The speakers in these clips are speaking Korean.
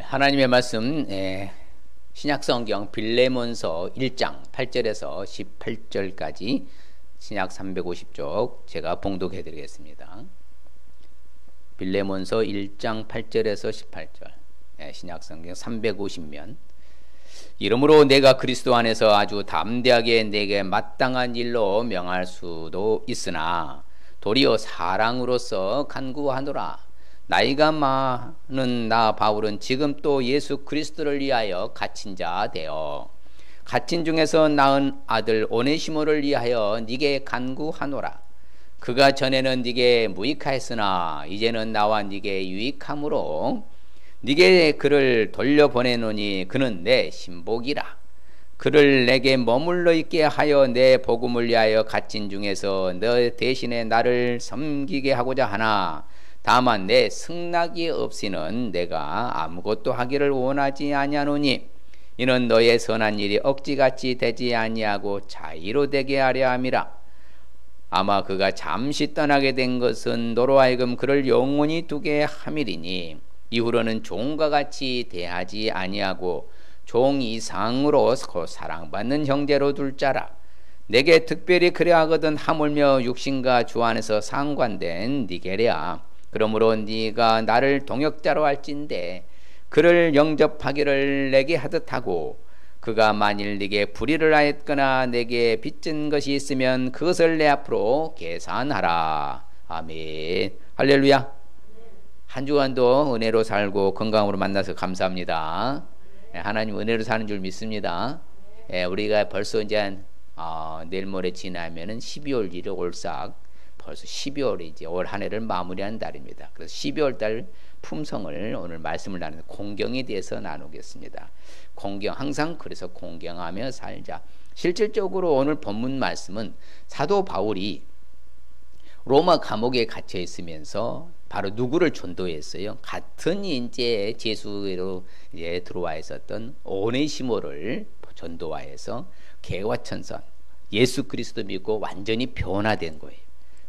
하나님의 말씀 신약성경 빌레몬서 1장 8절에서 18절까지 신약 350쪽 제가 봉독해 드리겠습니다. 빌레몬서 1장 8절에서 18절 신약성경 350면. 이러므로 내가 그리스도 안에서 아주 담대하게 내게 마땅한 일로 명할 수도 있으나 도리어 사랑으로서 간구하노라. 나이가 많은 나 바울은 지금 또 예수 그리스도를 위하여 갇힌 자 되어 갇힌 중에서 낳은 아들 오네시모를 위하여 네게 간구하노라. 그가 전에는 네게 무익하였으나 이제는 나와 네게 유익함으로 네게 그를 돌려보내노니 그는 내 신복이라. 그를 내게 머물러 있게 하여 내 복음을 위하여 갇힌 중에서 너 대신에 나를 섬기게 하고자 하나 다만 내 승낙이 없이는 내가 아무것도 하기를 원하지 아니하노니 이는 너의 선한 일이 억지같이 되지 아니하고 자의로 되게 하려 함이라. 아마 그가 잠시 떠나게 된 것은 너로 하여금 그를 영원히 두게 함이리니 이후로는 종과 같이 대하지 아니하고 종 이상으로 사랑받는 형제로 둘 자라. 내게 특별히 그래하거든 하물며 육신과 주 안에서 상관된 니게랴. 그러므로 네가 나를 동역자로 할진대 그를 영접하기를 내게 하듯 하고 그가 만일 네게 불의를 하였거나 내게 빚진 것이 있으면 그것을 내 앞으로 계산하라. 아멘. 할렐루야. 한 주간도 은혜로 살고 건강으로 만나서 감사합니다. 하나님 은혜로 사는 줄 믿습니다. 우리가 벌써 이제 내일 모레 지나면은 12월 1일 올싹 벌써 12월이 이제 올 한 해를 마무리하는 달입니다. 그래서 12월 달 품성을 오늘 말씀을 나누는 공경에 대해서 나누겠습니다. 공경, 항상 그래서 공경하며 살자. 실질적으로 오늘 본문 말씀은 사도 바울이 로마 감옥에 갇혀 있으면서 바로 누구를 전도했어요? 같은 이제 제수로 이제 들어와 있었던 오네시모를 전도하여서 개화천선 예수 그리스도 믿고 완전히 변화된 거예요.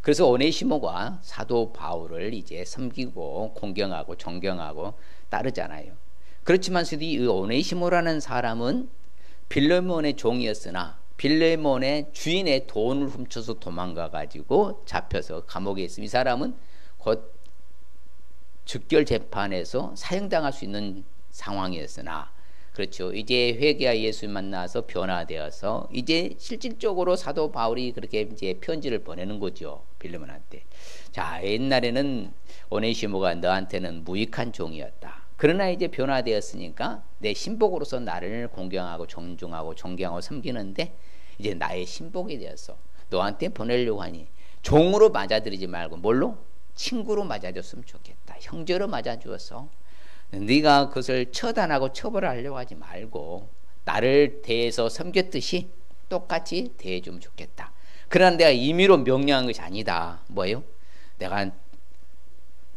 그래서 오네시모가 사도 바울을 이제 섬기고 공경하고 존경하고 따르잖아요. 그렇지만서도 이 오네시모라는 사람은 빌레몬의 종이었으나 빌레몬의 주인의 돈을 훔쳐서 도망가 가지고 잡혀서 감옥에 있으면 이 사람은 곧 즉결 재판에서 사형당할 수 있는 상황이었으나 그렇죠. 이제 회개와 예수 만나서 변화되어서 이제 실질적으로 사도 바울이 그렇게 이제 편지를 보내는 거죠. 빌레몬한테. 자, 옛날에는 오네시모가 너한테는 무익한 종이었다. 그러나 이제 변화되었으니까 내 신복으로서 나를 공경하고 존중하고 존경하고 섬기는데 이제 나의 신복이 되어서 너한테 보내려고 하니 종으로 맞아들이지 말고 뭘로? 친구로 맞아줬으면 좋겠다. 형제로 맞아주어서 네가 그것을 처단하고 처벌하려고 하지 말고 나를 대해서 섬겼듯이 똑같이 대해주면 좋겠다. 그러나 내가 임의로 명령한 것이 아니다. 뭐예요? 내가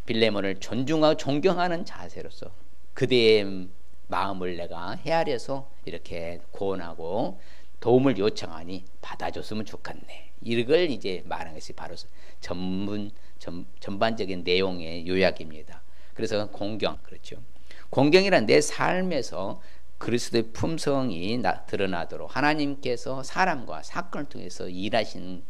빌레몬을 존중하고 존경하는 자세로서 그대의 마음을 내가 헤아려서 이렇게 고언하고 도움을 요청하니 받아줬으면 좋겠네. 이걸 이제 말하는 것이 바로 전반적인 내용의 요약입니다. 그래서 공경, 그렇죠. 공경이란 내 삶에서 그리스도의 품성이 드러나도록 하나님께서 사람과 사건을 통해서 일하시는지를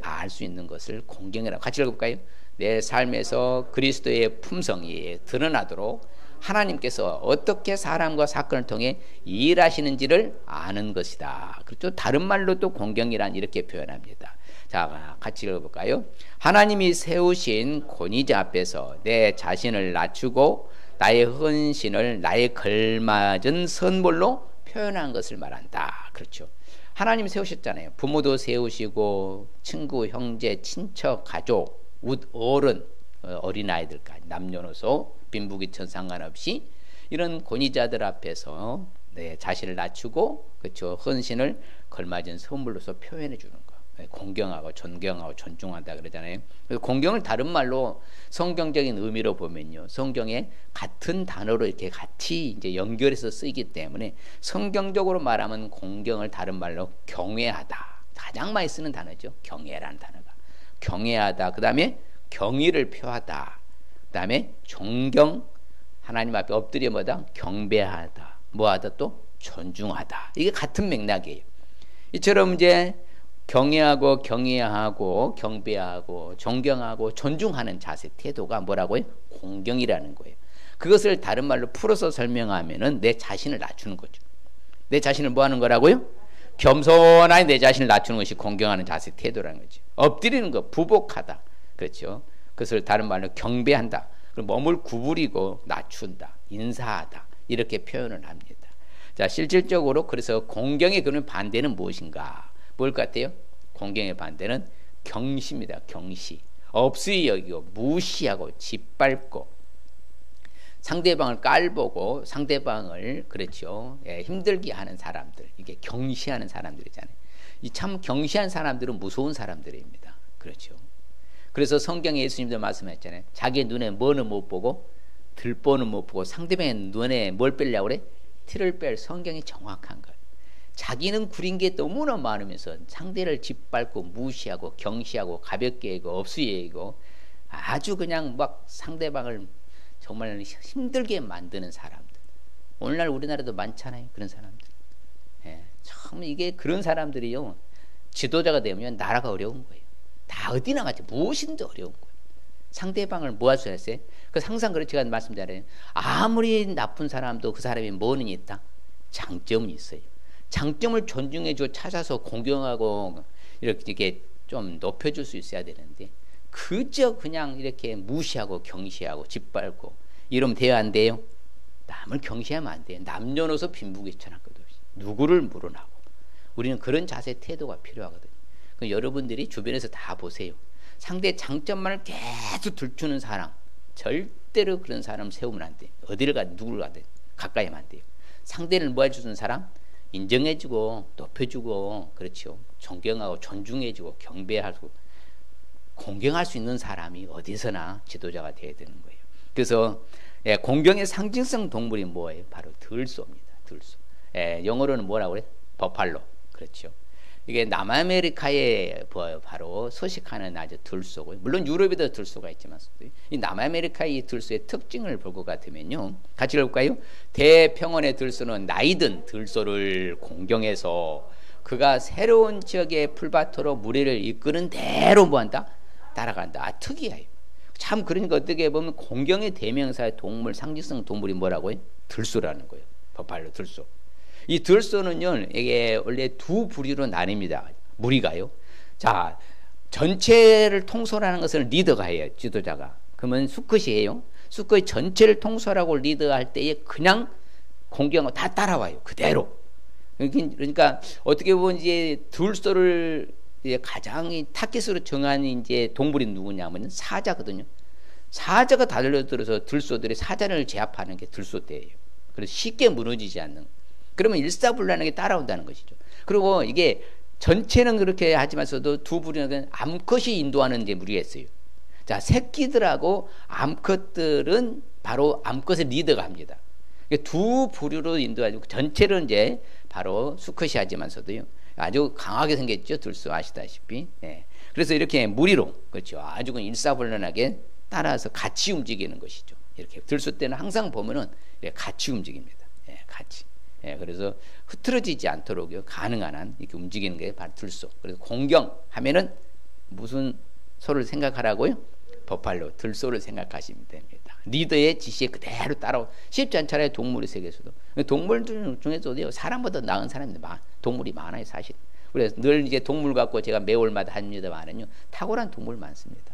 알 수 있는 것을 공경이라고 같이 읽어볼까요? 내 삶에서 그리스도의 품성이 드러나도록 하나님께서 어떻게 사람과 사건을 통해 일하시는지를 아는 것이다. 그렇죠? 다른 말로도 공경이란 이렇게 표현합니다. 자, 같이 읽어볼까요? 하나님이 세우신 권위자 앞에서 내 자신을 낮추고 나의 헌신을 나의 걸맞은 선물로 표현한 것을 말한다. 그렇죠. 하나님이 세우셨잖아요. 부모도 세우시고 친구, 형제, 친척, 가족, 어른, 어린아이들까지 남녀노소 빈부귀천 상관없이 이런 권위자들 앞에서 내 자신을 낮추고 그렇죠. 헌신을 걸맞은 선물로서 표현해 주는 거. 공경하고 존경하고 존중한다 그러잖아요. 그래서 공경을 다른 말로 성경적인 의미로 보면요, 성경에 같은 단어로 이렇게 같이 이제 연결해서 쓰이기 때문에 성경적으로 말하면 공경을 다른 말로 경외하다. 가장 많이 쓰는 단어죠. 경외라는 단어가. 경외하다. 그 다음에 경의를 표하다. 그 다음에 존경, 하나님 앞에 엎드려 뭐다? 경배하다. 뭐하다 또? 존중하다. 이게 같은 맥락이에요. 이처럼 이제 경외하고 경외하고 경배하고 존경하고 존중하는 자세 태도가 뭐라고요? 공경이라는 거예요. 그것을 다른 말로 풀어서 설명하면은 내 자신을 낮추는 거죠. 내 자신을 뭐 하는 거라고요? 겸손하게 내 자신을 낮추는 것이 공경하는 자세 태도라는 거죠. 엎드리는 거, 부복하다. 그렇죠. 그것을 다른 말로 경배한다. 그리고 몸을 구부리고 낮춘다. 인사하다. 이렇게 표현을 합니다. 자, 실질적으로 그래서 공경의 그런 반대는 무엇인가? 뭘 같아요? 공경의 반대는 경시입니다. 경시. 없이 여기고 무시하고 짓밟고 상대방을 깔보고 상대방을 그렇죠. 힘들게 하는 사람들. 이게 경시하는 사람들이잖아요. 이 참 경시한 사람들은 무서운 사람들입니다. 그렇죠. 그래서 성경에 예수님도 말씀하셨잖아요. 자기 눈에 뭐는 못 보고 들보는 못 보고 상대방의 눈에 뭘 빼려고 그래? 티를 뺄. 성경이 정확한 거예요. 자기는 구린 게 너무나 많으면서 상대를 짓밟고 무시하고 경시하고 가볍게 여기고 없이 여기고 아주 그냥 막 상대방을 정말 힘들게 만드는 사람들. 오늘날 우리나라도 많잖아요. 그런 사람들. 참 이게 그런 사람들이요. 지도자가 되면 나라가 어려운 거예요. 다 어디 나가지 무엇인지 어려운 거예요. 상대방을 뭐 할 수 있어요? 그래서 항상 그렇게 제가 말씀드려요. 아무리 나쁜 사람도 그 사람이 뭐는 있다? 장점은 있어요. 장점을 존중해주고 찾아서 공경하고 이렇게 좀 높여줄 수 있어야 되는데 그저 그냥 이렇게 무시하고 경시하고 짓밟고 이러면 돼야 안 돼요? 남을 경시하면 안 돼요. 남녀노소 빈부귀천할 것 없이 누구를 물어나고 우리는 그런 자세 태도가 필요하거든요. 여러분들이 주변에서 다 보세요. 상대 장점만을 계속 들추는 사람 절대로 그런 사람 세우면 안 돼요. 어디를 가든 누구를 가든 가까이 하면 안 돼요. 상대를 뭐 해주는 사람? 인정해주고 높여주고 그렇죠. 존경하고 존중해주고 경배하고 공경할 수 있는 사람이 어디서나 지도자가 되어야 되는 거예요. 그래서 공경의 상징성 동물이 뭐예요? 바로 들소입니다. 들소. 영어로는 뭐라고 그래? 버팔로. 그렇죠. 이게 남아메리카에 바로 서식하는 아주 들소고 물론 유럽에도 들소가 있지만 이 남아메리카의 이 들소의 특징을 볼 것 같으면요. 같이 읽어볼까요? 대평원의 들소는 나이든 들소를 공경해서 그가 새로운 지역의 풀밭으로 무리를 이끄는 대로 뭐한다? 따라간다. 특이해요. 참 그러니까 어떻게 보면 공경의 대명사의 동물 상징성 동물이 뭐라고요? 들소라는 거예요. 버팔로 들소. 이 들소는요, 이게 원래 두 부류로 나뉩니다. 무리가요. 자, 전체를 통솔하는 것을 리더가 해요. 지도자가. 그러면 수컷이에요. 수컷이 전체를 통솔하고 리더할 때에 그냥 공경하고 다 따라와요. 그대로. 그러니까 어떻게 보면 이제 들소를 가장 타깃으로 정한 이제 동물이 누구냐면 사자거든요. 사자가 달려들어서 들소들이 사자를 제압하는 게 들소대예요. 그래서 쉽게 무너지지 않는. 그러면 일사불란하게 따라온다는 것이죠. 그리고 이게 전체는 그렇게 하지만서도 두 부류는 암컷이 인도하는 이제 무리가 있어요. 자, 새끼들하고 암컷들은 바로 암컷의 리더가 합니다. 두 부류로 인도하고 전체는 이제 바로 수컷이 하지만서도요. 아주 강하게 생겼죠. 들소 아시다시피. 그래서 이렇게 무리로 그렇죠. 아주 일사불란하게 따라서 같이 움직이는 것이죠. 이렇게 들소 때는 항상 보면은 같이 움직입니다. 같이. 그래서 흐트러지지 않도록 가능한 한 이렇게 움직이는 게 바로 들소. 그래서 공경하면은 무슨 소를 생각하라고요? 버팔로, 들소를 생각하시면 됩니다. 리더의 지시에 그대로 따라오. 쉽지 않잖아요. 동물의 세계에서도. 동물들 중에서도 사람보다 나은 사람이 동물이 많아요, 사실. 그래서 늘 이제 동물 갖고 제가 매월마다 합니다만은요, 탁월한 동물 많습니다.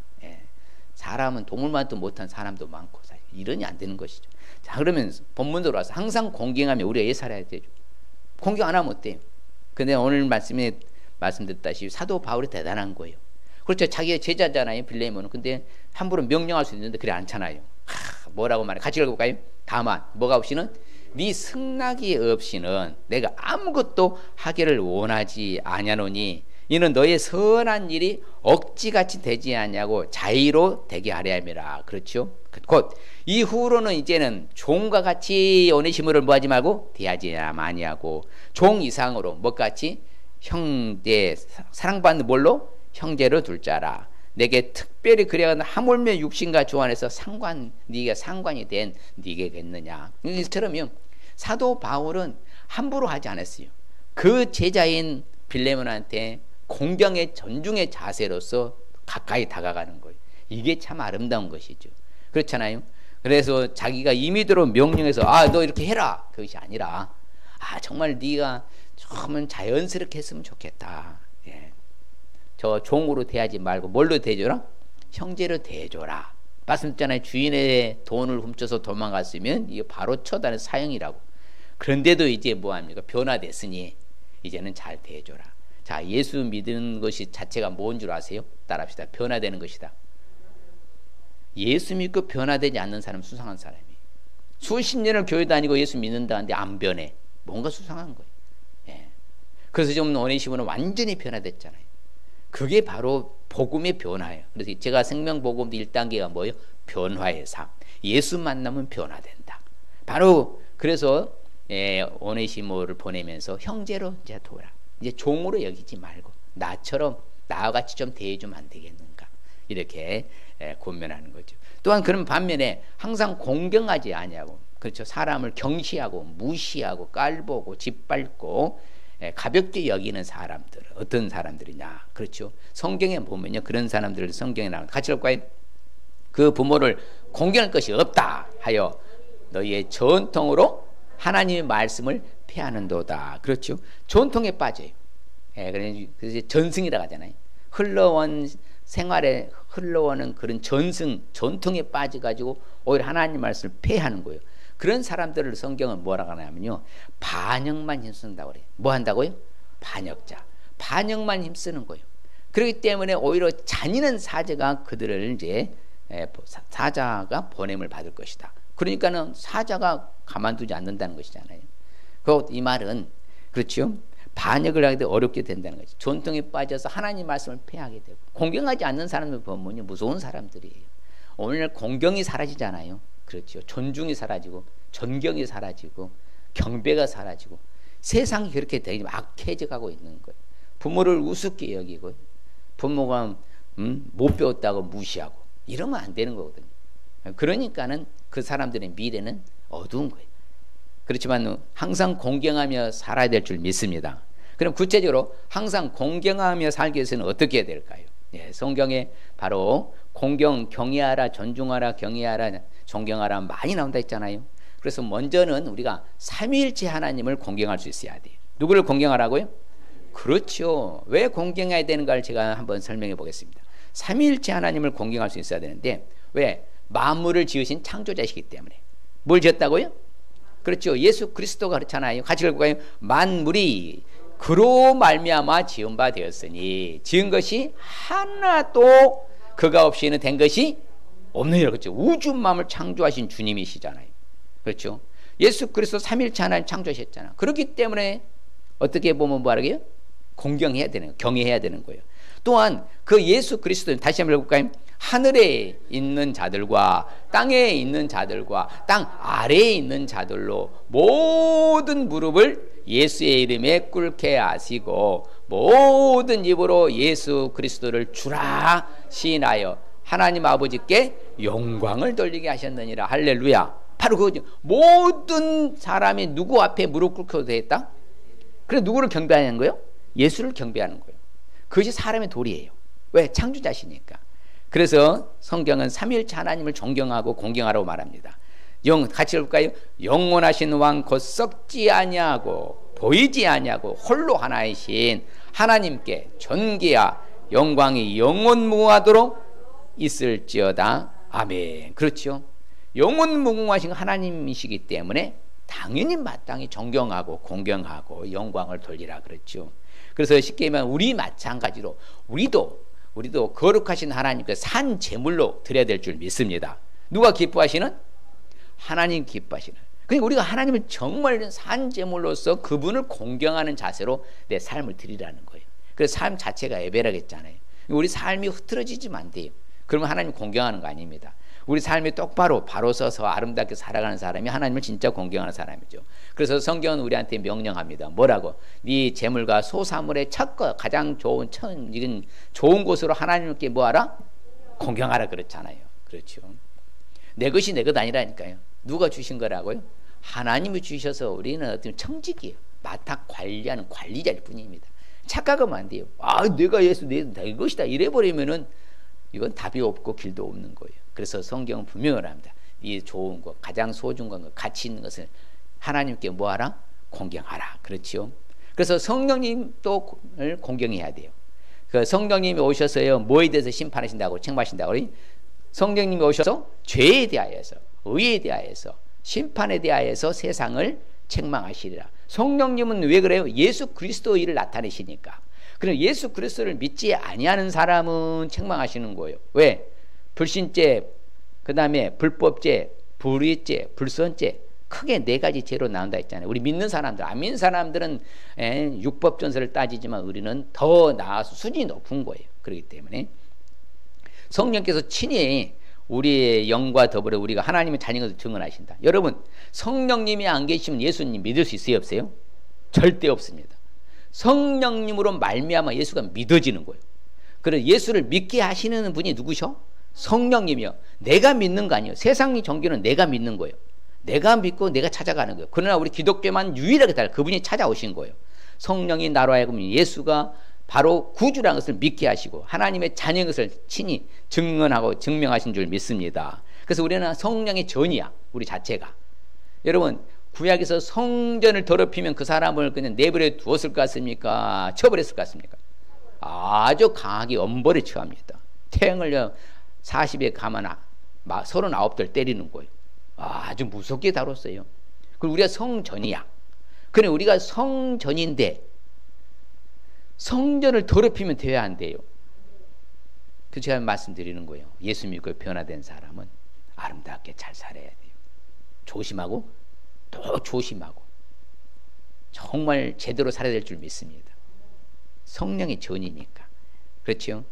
사람은 동물만도 못한 사람도 많고 사실 이러니 안 되는 것이죠. 자, 그러면 본문으로 와서 항상 공경하면 우리가 예 살아야 되죠. 공경 안 하면 어때요? 근데 오늘 말씀에 말씀드렸다시피 사도 바울이 대단한 거예요. 그렇죠. 자기의 제자잖아요. 빌레몬은. 근데 함부로 명령할 수 있는데 그래 않잖아요. 뭐라고 말해? 같이 읽어볼까요? 다만 뭐가 없이는 네 승낙이 없이는 내가 아무것도 하기를 원하지 아니하노니 이는 너의 선한 일이 억지같이 되지 않냐고 자의로 되게 하려 함이라. 그렇죠? 곧 이후로는 이제는 종과 같이 오네시모를 뭐하지 말고 대하지 아니하고 종 이상으로 뭐같이 형제 사랑받는 뭘로? 형제로 둘 자라. 내게 특별히 그래야 하물며 육신과 주 안에서 네가 상관이 된 네게겠느냐. 이처럼요. 사도 바울은 함부로 하지 않았어요. 그 제자인 빌레몬한테 공경의 존중의 자세로서 가까이 다가가는 거예요. 이게 참 아름다운 것이죠. 그렇잖아요. 그래서 자기가 임의대로 명령해서 너 이렇게 해라, 그것이 아니라 정말 네가 조금은 자연스럽게 했으면 좋겠다. 예. 저 종으로 대하지 말고 뭘로 대줘라? 형제로 대줘라. 말씀드렸잖아요. 주인의 돈을 훔쳐서 도망갔으면 이게 바로 처단의 사형이라고. 그런데도 이제 뭐합니까? 변화됐으니 이제는 잘 대줘라. 자, 예수 믿는 것이 자체가 뭔 줄 아세요? 따라합시다. 변화되는 것이다. 예수 믿고 변화되지 않는 사람은 수상한 사람이에요. 수십 년을 교회 다니고 예수 믿는다는데 안 변해. 뭔가 수상한 거예요. 예. 그래서 좀 오네시모는 완전히 변화됐잖아요. 그게 바로 복음의 변화예요. 그래서 제가 생명복음도 1단계가 뭐예요? 변화의 삶. 예수 만나면 변화된다. 바로 그래서 오네시모를 보내면서 형제로 이제 도라. 이제 종으로 여기지 말고 나처럼 나와 같이 좀 대해주면 안 되겠는가. 이렇게 권면하는 거죠. 또한 그런 반면에 항상 공경하지 아니하고, 그렇죠. 사람을 경시하고 무시하고 깔보고 짓밟고 가볍게 여기는 사람들, 어떤 사람들이냐. 그렇죠. 성경에 보면요. 그런 사람들을 성경에 나옵니다. 같이 볼까요? 그 부모를 공경할 것이 없다 하여 너희의 전통으로 하나님의 말씀을 폐하는도다. 그렇죠. 전통에 빠져요. 그래서 전승이라고 하잖아요. 흘러온 생활에 흘러오는 그런 전통에 빠져가지고 오히려 하나님 말씀을 폐하는 거예요. 그런 사람들을 성경은 뭐라고 하냐면요. 반역만 힘쓴다고 그래요. 뭐 한다고요? 반역자. 반역만 힘쓰는 거예요. 그렇기 때문에 오히려 잔인한 사자가 그들을 이제 사자가 보냄을 받을 것이다. 그러니까는 사자가 가만두지 않는다는 것이잖아요. 이 말은 그렇죠. 반역을 하게 되면 어렵게 된다는 거죠. 전통에 빠져서 하나님 말씀을 폐하게 되고 공경하지 않는 사람들 보면요. 무서운 사람들이에요. 오늘 공경이 사라지잖아요. 그렇죠. 존중이 사라지고 존경이 사라지고 경배가 사라지고 세상이 그렇게 되게 악해져 가고 있는 거예요. 부모를 우습게 여기고 부모가 못 배웠다고 무시하고 이러면 안 되는 거거든요. 그러니까는 그 사람들의 미래는 어두운 거예요. 그렇지만 항상 공경하며 살아야 될 줄 믿습니다. 그럼 구체적으로 항상 공경하며 살기 위해서는 어떻게 해야 될까요? 성경에 바로 공경, 경외하라, 존중하라, 경외하라, 존경하라 많이 나온다 했잖아요. 그래서 먼저는 우리가 삼위일체 하나님을 공경할 수 있어야 돼요. 누구를 공경하라고요? 그렇죠. 왜 공경해야 되는가를 제가 한번 설명해 보겠습니다. 삼위일체 하나님을 공경할 수 있어야 되는데 왜? 만물을 지으신 창조자시기 때문에. 뭘 지었다고요? 그렇죠. 예수 그리스도가 그렇잖아요. 같이 읽어볼까요? 만물이 그로 말미암아 지은 바 되었으니 지은 것이 하나도 그가 없이는 된 것이 없느니라. 그렇죠. 우주 만물 창조하신 주님이시잖아요. 그렇죠. 예수 그리스도 삼일체 하나님 창조하셨잖아요. 그렇기 때문에 어떻게 보면 뭐라고요? 공경해야 되는 거예요. 경외해야 되는 거예요. 또한 그 예수 그리스도 다시 한번 읽어볼까요? 하늘에 있는 자들과 땅에 있는 자들과 땅 아래에 있는 자들로 모든 무릎을 예수의 이름에 꿇게 하시고 모든 입으로 예수 그리스도를 주라 시인하여 하나님 아버지께 영광을 돌리게 하셨느니라. 할렐루야. 바로 그거죠. 모든 사람이 누구 앞에 무릎 꿇게 되었다? 그래서 누구를 경배하는 거예요? 예수를 경배하는 거예요. 그것이 사람의 도리예요. 왜? 창조자시니까. 그래서 성경은 삼위일체 하나님을 존경하고 공경하라고 말합니다. 같이 읽을까요? 영원하신 왕 곧 썩지 아니하고 보이지 아니하고 홀로 하나이신 하나님께 존귀와 영광이 영원무궁하도록 있을지어다. 아멘. 그렇죠. 영원무궁하신 하나님이시기 때문에 당연히 마땅히 존경하고 공경하고 영광을 돌리라 그랬죠. 그래서 쉽게 말하면 우리 마찬가지로 우리도 거룩하신 하나님께 산 제물로 드려야 될 줄 믿습니다. 누가 기뻐하시는? 하나님 기뻐하시는. 그러니까 우리가 하나님을 정말 산 제물로서 그분을 공경하는 자세로 내 삶을 드리라는 거예요. 그래서 삶 자체가 예배라겠잖아요. 우리 삶이 흐트러지지면 안 돼요. 그러면 하나님 공경하는 거 아닙니다. 우리 삶이 똑바로 바로 서서 아름답게 살아가는 사람이 하나님을 진짜 공경하는 사람이죠. 그래서 성경은 우리한테 명령합니다. 뭐라고? 네 재물과 소사물의 첫것 가장 좋은 이런 좋은 곳으로 하나님께 뭐하라? 공경하라 그렇잖아요. 그렇죠. 내 것이 내 것 아니라니까요. 누가 주신 거라고요? 하나님이 주셔서 우리는 어떤 청직이에요. 맡아 관리하는 관리자일 뿐입니다. 착각하면 안 돼요. 아, 내가 예수 내 것이다 이래버리면은 이건 답이 없고 길도 없는 거예요. 그래서 성경은 분명을 합니다. 이 좋은 것, 가장 소중한 것, 가치 있는 것을 하나님께 뭐하라? 공경하라. 그렇지요. 그래서 성령님도 공경해야 돼요. 그 성령님이 오셔서요, 뭐에 대해서 심판하신다고 책망하신다고? 성령님이 오셔서 죄에 대하여서, 의에 대하여서, 심판에 대하여서 세상을 책망하시리라. 성령님은 왜 그래요? 예수 그리스도의 일을 나타내시니까. 그럼 예수 그리스도를 믿지 아니하는 사람은 책망하시는 거예요. 왜? 불신죄, 그 다음에 불법죄, 불의죄, 불선죄, 크게 4가지 죄로 나온다 했잖아요. 우리 믿는 사람들, 안 믿는 사람들은 율법전서를 따지지만 우리는 더 나아서 수준이 높은 거예요. 그렇기 때문에 성령께서 친히 우리의 영과 더불어 우리가 하나님의 자녀인 것을 증언하신다. 여러분, 성령님이 안 계시면 예수님 믿을 수 있어요, 없어요? 절대 없습니다. 성령님으로 말미암아 예수가 믿어지는 거예요. 그래서 예수를 믿게 하시는 분이 누구셔? 성령님이요. 내가 믿는 거 아니에요. 세상의 종교는 내가 믿는 거예요. 내가 믿고 내가 찾아가는 거예요. 그러나 우리 기독교만 유일하게 달라요. 그분이 찾아오신 거예요. 성령이 나로 하여금 예수가 바로 구주라는 것을 믿게 하시고 하나님의 자녀인 것을 친히 증언하고 증명하신 줄 믿습니다. 그래서 우리는 성령의 전이야. 우리 자체가. 여러분, 구약에서 성전을 더럽히면 그 사람을 그냥 내버려 두었을 것 같습니까? 처벌했을 것 같습니까? 아주 강하게 엄벌에 처합니다. 태형을 40에 가만 39들 때리는 거예요. 아주 무섭게 다뤘어요. 그리고 우리가 성전이야. 그래, 우리가 성전인데 성전을 더럽히면 돼야 안 돼요. 그 제가 말씀드리는 거예요. 예수 믿고 변화된 사람은 아름답게 잘 살아야 돼요. 조심하고 또 조심하고 정말 제대로 살아야 될 줄 믿습니다. 성령의 전이니까. 그렇죠?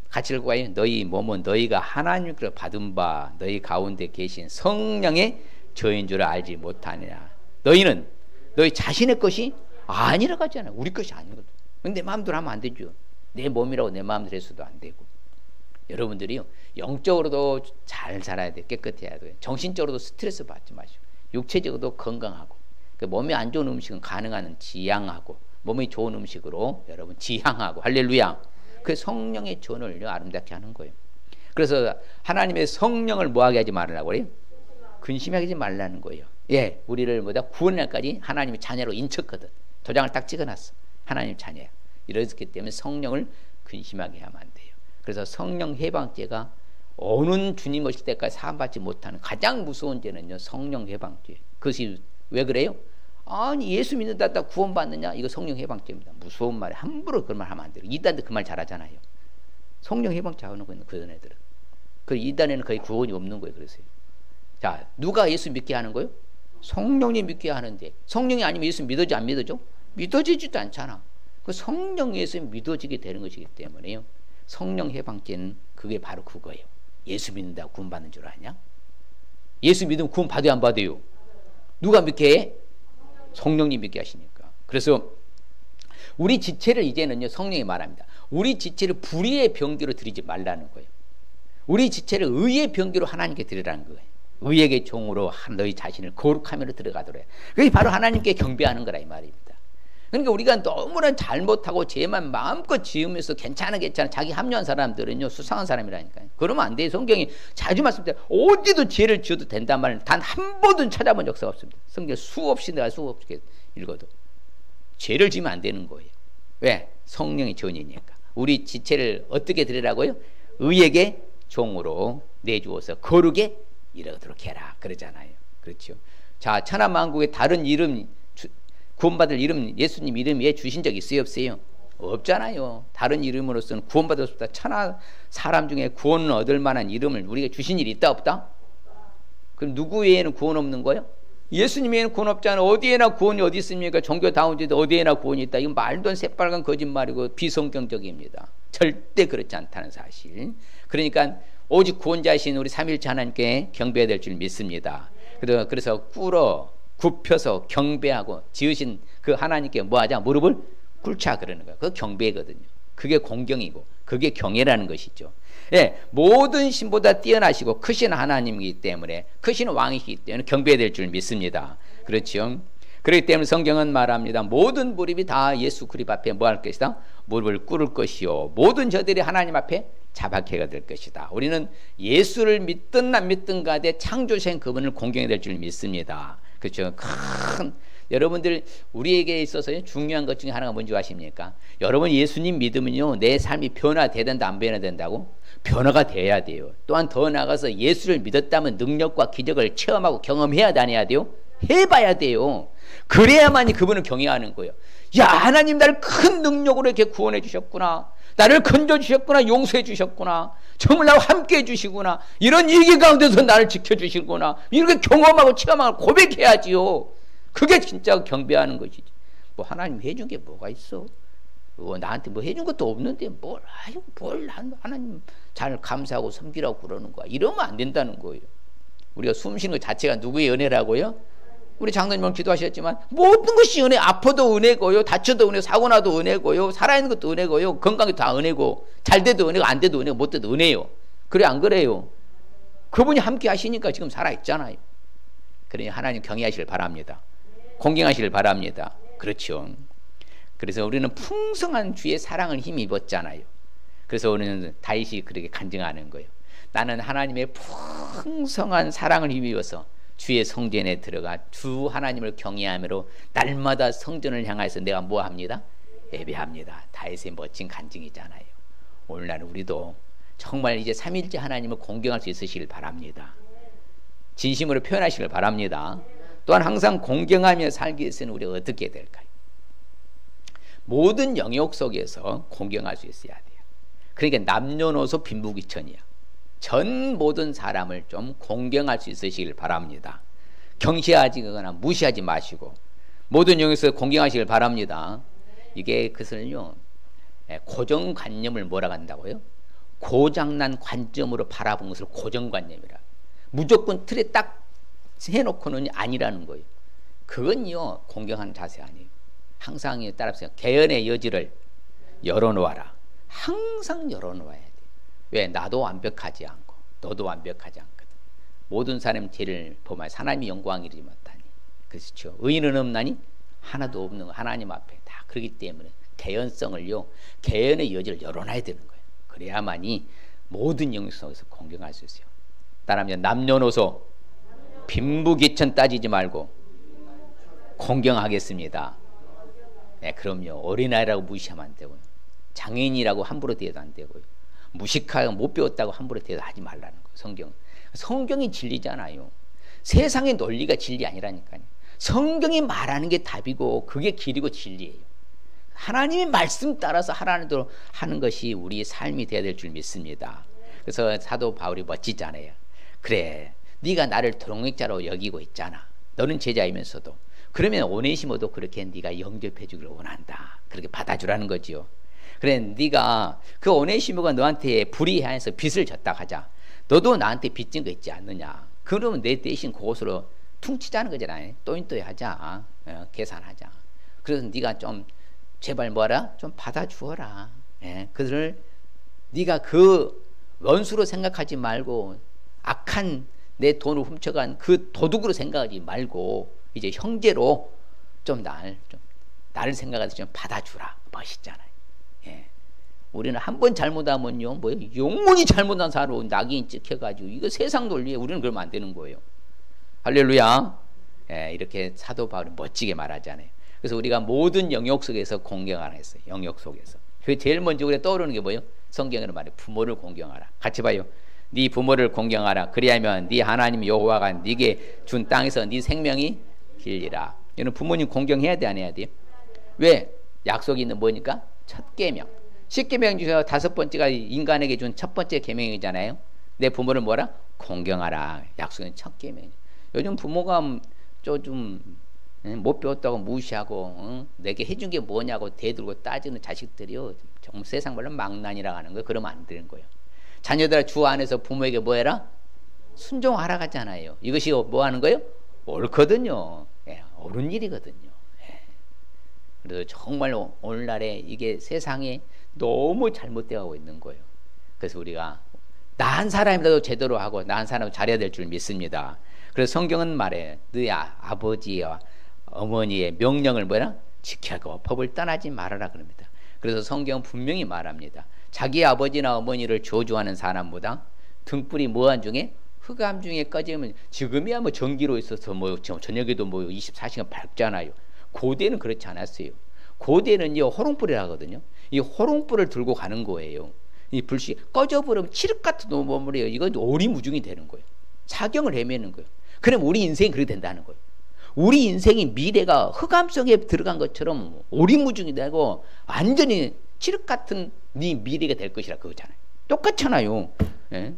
같이 읽고 가요. 너희 몸은 너희가 하나님께로 받은 바 너희 가운데 계신 성령의 저인 줄 알지 못하느냐. 너희는 너희 자신의 것이 아니라고 하잖아요. 우리 것이 아니거든. 근데 내 마음대로 하면 안 되죠. 내 몸이라고 내 마음대로 해서도 안 되고. 여러분들이요, 영적으로도 잘 살아야 돼. 깨끗해야 돼. 정신적으로도 스트레스 받지 마시고, 육체적으로도 건강하고, 그 몸에 안 좋은 음식은 가능한 한 지양하고, 몸이 좋은 음식으로 여러분 지향하고. 할렐루야. 그 성령의 전을 아름답게 하는 거예요. 그래서 하나님의 성령을 뭐하게 하지 말라고 그래요? 근심하게 하지 말라는 거예요. 예, 우리를 뭐다 구원날까지 하나님의 자녀로 인쳤거든. 도장을 딱 찍어놨어. 하나님 자녀야. 이렇기 때문에 성령을 근심하게 하면 안 돼요. 그래서 성령 해방죄가 오는 주님 오실 때까지 사함받지 못하는 가장 무서운 죄는요, 성령 해방죄. 그것이 왜 그래요? 아니, 예수 믿는다 구원받느냐? 이거 성령 해방죄입니다. 무서운 말에 함부로 그런 말 하면 안 돼요. 이단도 그 말 잘하잖아요. 성령 해방죄 하는 거예요, 그런 애들은. 그 이단에는 거의 구원이 없는 거예요. 그래서요. 자, 누가 예수 믿게 하는 거예요? 성령이 믿게 하는데, 성령이 아니면 예수 믿어지 안 믿어져? 믿어지지도 않잖아. 그 성령이 예수 믿어지게 되는 것이기 때문에요. 성령 해방죄는 그게 바로 그거예요. 예수 믿는다고 구원 받는 줄 아냐? 예수 믿으면 구원 받아야 안 받아요? 누가 믿게 해? 성령님 믿게 하시니까. 그래서 우리 지체를 이제는요, 성령이 말합니다. 우리 지체를 불의의 병기로 드리지 말라는 거예요. 우리 지체를 의의 병기로 하나님께 드리라는 거예요. 의에게 종으로 너희 자신을 거룩함으로 들어가도록 해. 그게 바로 하나님께 경배하는 거라 이 말입니다. 그러니까 우리가 너무나 잘못하고 죄만 마음껏 지으면서 괜찮아 자기 합리한 사람들은요, 수상한 사람이라니까요. 그러면 안 돼요. 성경이 자주 말씀드려요. 어디도 죄를 지어도 된단 말을 단 한 번도 찾아본 역사가 없습니다. 성경 수없이 내가 수없이 읽어도 죄를 지으면 안 되는 거예요. 왜? 성령의 전이니까. 우리 지체를 어떻게 드리라고요? 의에게 종으로 내주어서 거룩에 이르도록 해라 그러잖아요. 그렇죠? 자, 천하만국에 다른 이름, 구원받을 이름, 예수님 이름 왜 주신 적 있어요, 없어요? 없잖아요. 다른 이름으로서는 구원받을 수 없다. 천하 사람 중에 구원을 얻을 만한 이름을 우리가 주신 일이 있다, 없다? 그럼 누구 외에는 구원 없는 거예요? 예수님 외에는 구원 없잖아요. 어디에나 구원이 어디 있습니까? 종교다운지도 어디에나 구원이 있다. 이건 말도 안 새빨간 거짓말이고 비성경적입니다. 절대 그렇지 않다는 사실. 그러니까 오직 구원자이신 우리 삼일체 하나님께 경배해야 될 줄 믿습니다. 그래서 굽혀서 경배하고 지으신 그 하나님께 뭐하자? 무릎을 꿇자 그러는 거예요. 그거 경배거든요. 그게 공경이고 그게 경애라는 것이죠. 예, 모든 신보다 뛰어나시고 크신 하나님이기 때문에, 크신 왕이시기 때문에 경배해야 될 줄 믿습니다. 그렇죠? 그렇기 때문에 성경은 말합니다. 모든 무릎이 다 예수 그리스도 앞에 뭐 할 것이다? 무릎을 꿇을 것이요, 모든 저들이 하나님 앞에 자박해가 될 것이다. 우리는 예수를 믿든 안 믿든 간에 창조주신 그분을 공경해야 될 줄 믿습니다. 그렇죠? 여러분들, 우리에게 있어서 중요한 것 중에 하나가 뭔지 아십니까? 여러분 예수님 믿으면요, 내 삶이 변화돼야 된다, 안 변화된다고? 변화가 돼야 돼요. 또한 더 나아가서 예수를 믿었다면 능력과 기적을 체험하고 경험해야 다녀야 돼요. 해봐야 돼요. 그래야만이 그분을 경외하는 거예요. 야, 하나님 나를 큰 능력으로 이렇게 구원해 주셨구나, 나를 건져 주셨구나, 용서해 주셨구나, 정말 나와 함께 해 주시구나, 이런 위기 가운데서 나를 지켜 주시구나, 이렇게 경험하고 체험하고 고백해야지요. 그게 진짜 경배하는 것이지. 뭐 하나님 해준 게 뭐가 있어? 나한테 뭐 해준 것도 없는데 뭘 하나님 잘 감사하고 섬기라고 그러는 거야. 이러면 안 된다는 거예요. 우리가 숨 쉬는 것 자체가 누구의 은혜라고요? 우리 장로님 기도하셨지만 모든 것이 은혜. 아파도 은혜고요, 다쳐도 은혜고, 사고 나도 은혜고요, 살아있는 것도 은혜고요, 건강이 다 은혜고, 잘 돼도 은혜고, 안 돼도 은혜고, 못 돼도 은혜요. 그래 안 그래요? 그분이 함께 하시니까 지금 살아있잖아요. 그러니 하나님 경외하시길 바랍니다. 공경하시길 바랍니다. 그렇죠. 그래서 우리는 풍성한 주의 사랑을 힘입었잖아요. 그래서 우리는 다윗이 그렇게 간증하는 거예요. 나는 하나님의 풍성한 사랑을 힘입어서 주의 성전에 들어가 주 하나님을 경외함으로 날마다 성전을 향해서 내가 뭐 합니다? 예배합니다. 다윗의 멋진 간증이잖아요. 오늘날 우리도 정말 이제 삼일째 하나님을 공경할 수 있으시길 바랍니다. 진심으로 표현하시길 바랍니다. 또한 항상 공경하며 살기 위해서는 우리가 어떻게 될까요? 모든 영역 속에서 공경할 수 있어야 돼요. 그러니까 남녀노소 빈부귀천이야. 전 모든 사람을 좀 공경할 수 있으시길 바랍니다. 경시하거나 무시하지 마시고 모든 영역에서 공경하시길 바랍니다. 이게 그것을요, 고정관념을 뭐라고 한다고요? 고장난 관점으로 바라본 것을 고정관념이라. 무조건 틀에 딱 해놓고는 아니라는 거예요. 그건요, 공경하는 자세 아니에요. 항상 따라서 개연의 여지를 열어놓아라. 항상 열어놓아야 돼. 왜? 나도 완벽하지 않고 너도 완벽하지 않거든. 모든 사람의 죄를 범하여 하나님이 영광을 이루지 못하니. 그렇죠. 의인은 없나니? 하나도 없는 하나님 앞에 다 그렇기 때문에 개연성을요, 개연의 여지를 열어놔야 되는 거예요. 그래야만이 모든 영역 속에서 공경할 수 있어요. 따라하면 남녀노소 빈부귀천 따지지 말고 공경하겠습니다. 네, 그럼요. 어린아이라고 무시하면 안 되고요, 장애인이라고 함부로 대해도 안 되고요, 무식하고 못 배웠다고 함부로 대해도 하지 말라는 거예요. 성경이 진리잖아요. 세상의 논리가 진리 아니라니까요. 성경이 말하는 게 답이고 그게 길이고 진리예요. 하나님의 말씀 따라서 하라는 대로 하는 것이 우리의 삶이 되어야 될 줄 믿습니다. 그래서 사도 바울이 멋지잖아요. 그래, 네가 나를 동역자로 여기고 있잖아. 너는 제자이면서도. 그러면 오네시모도 그렇게 네가 영접해 주기를 원한다. 그렇게 받아주라는 거지요. 그래, 네가 그 오네시모가 너한테 불의해서 빚을 졌다 하자. 너도 나한테 빚진 거 있지 않느냐. 그러면 내 대신 그것으로 퉁치자는 거잖아요. 또인또이 하자. 계산하자. 그래서 네가 좀 제발 뭐라? 좀 받아주어라. 그들을 네가 그 원수로 생각하지 말고 악한 내 돈을 훔쳐간 그 도둑으로 생각하지 말고 이제 형제로 좀 나를 생각해서 좀 받아주라. 멋있잖아요. 우리는 한 번 잘못하면요, 뭐예요? 영원히 잘못한 사람으로 낙인 찍혀가지고 이거 세상 논리에 우리는 그러면 안 되는 거예요. 할렐루야. 이렇게 사도 바울이 멋지게 말하잖아요. 그래서 우리가 모든 영역 속에서 공경하라 했어요. 영역 속에서. 그 제일 먼저 우리가 떠오르는 게 뭐예요? 성경으로 말해 부모를 공경하라. 같이 봐요. 네 부모를 공경하라. 그리하면 네 하나님 여호와가 네게 준 땅에서 네 생명이 길리라. 이는 부모님 공경해야 돼, 안 해야 돼요? 왜? 약속이 있는 뭐니까? 첫 계명. 10계명 중에서 5번째가 인간에게 준 첫 번째 계명이잖아요. 내 부모를 뭐라? 공경하라. 약속은 첫 계명. 요즘 부모가 좀 못 배웠다고 무시하고 내게 해준 게 뭐냐고 대들고 따지는 자식들이요, 정말 세상 말로 망난이라고 하는 거예요. 그러면 안 되는 거예요. 자녀들아 주 안에서 부모에게 뭐 해라? 순종하라 하잖아요. 이것이 뭐 하는 거예요? 옳거든요. 예, 옳은 일이거든요. 예. 그래서 정말 오늘날에 이게 세상에 너무 잘못되어 가고 있는 거예요. 그래서 우리가 나 한 사람이라도 제대로 하고 나 한 사람도 잘해야 될 줄 믿습니다. 그래서 성경은 말해 너희 아버지와 어머니의 명령을 뭐라? 지켜고 법을 떠나지 말아라 그럽니다. 그래서 성경은 분명히 말합니다. 자기 아버지나 어머니를 저주하는 사람보다 등불이 뭐한 중에 흑암 중에 꺼지면 지금이야 뭐 전기로 있어서 뭐 저녁에도 뭐 24시간 밝잖아요. 고대는 그렇지 않았어요. 고대는요 호롱불이라 하거든요. 이 호롱불을 들고 가는 거예요. 이 불씨 꺼져버리면 칠흑 같은 놈이에요. 이건 오리무중이 되는 거예요. 사경을 헤매는 거예요. 그럼 우리 인생이 그렇게 된다는 거예요. 우리 인생이 미래가 흑암성에 들어간 것처럼 오리무중이 되고 완전히 칠흑 같은 네 미래가 될 것이라 그거잖아요. 똑같잖아요. 예?